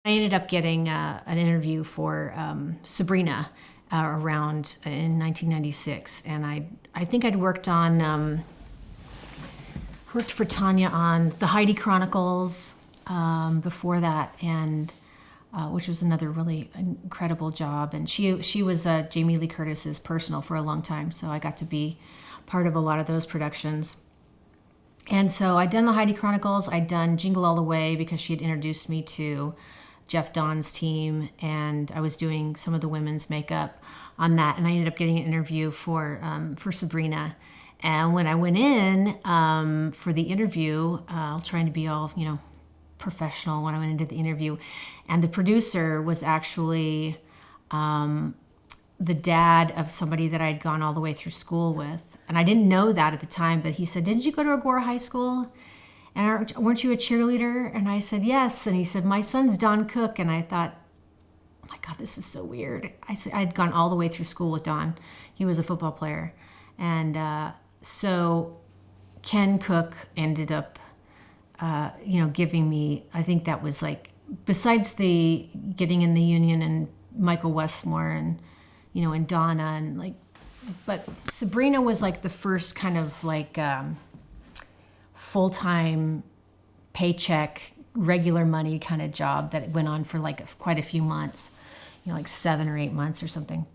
I ended up getting an interview for Sabrina around in 1996, and I think I'd worked for Tanya on the Heidi Chronicles before that, and which was another really incredible job. And she was Jamie Lee Curtis's personal for a long time, so I got to be part of a lot of those productions. And so I'd done the Heidi Chronicles, I'd done Jingle All the Way because she had introduced me to Jeff Dawn's team, and I was doing some of the women's makeup on that. And I ended up getting an interview for Sabrina. And when I went in for the interview, trying to be all, professional when I went into the interview, and the producer was actually the dad of somebody that I'd gone all the way through school with. And I didn't know that at the time, but he said, "Didn't you go to Agora High School? And weren't you a cheerleader?" And I said, "Yes." And he said, "My son's Don Cook." And I thought, oh my God, this is so weird. I said, I'd gone all the way through school with Don. He was a football player. And so Ken Cook ended up, giving me, I think that was like, besides the getting in the union and Michael Westmore and, and Donna and like, but Sabrina was like the first kind of like full-time paycheck, regular money kind of job that went on for like quite a few months, like 7 or 8 months or something.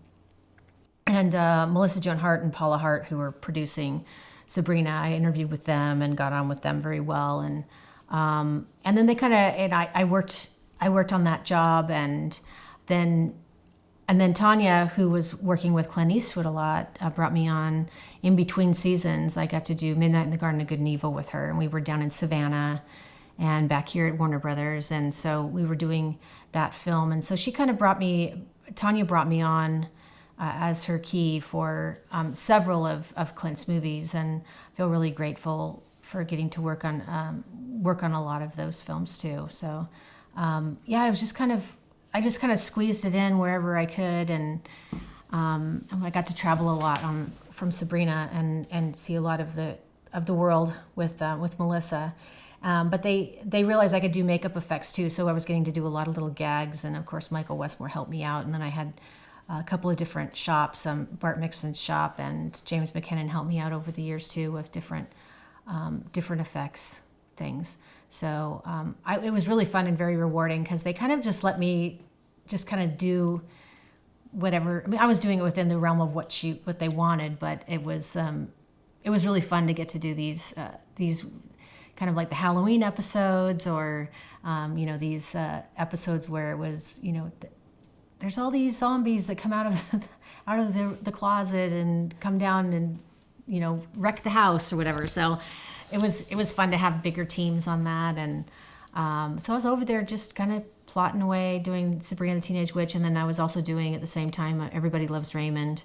And Melissa Joan Hart and Paula Hart, who were producing Sabrina, I interviewed with them and got on with them very well. And then they kind of, and I worked on that job, and then Tanya, who was working with Clint Eastwood a lot, brought me on in between seasons. I got to do Midnight in the Garden of Good and Evil with her, and we were down in Savannah and back here at Warner Brothers, and so we were doing that film. And so she kind of Tanya brought me on as her key for several of Clint's movies, and I feel really grateful for getting to work on a lot of those films too. So I just kind of squeezed it in wherever I could, and I got to travel a lot from Sabrina and see a lot of the world with Melissa. But they realized I could do makeup effects too, so I was getting to do a lot of little gags, and of course Michael Westmore helped me out, and then I had a couple of different shops, Bart Mixon's shop and James McKinnon helped me out over the years too with different effects things. So it was really fun and very rewarding because they kind of just let me just kind of do whatever. I mean, I was doing it within the realm of what they wanted, but it was really fun to get to do these kind of like the Halloween episodes, or these episodes where it was there's all these zombies that come out of the closet and come down and wreck the house or whatever. So it was fun to have bigger teams on that, and so I was over there just kind of plotting away doing Sabrina the Teenage Witch, and then I was also doing at the same time Everybody Loves Raymond.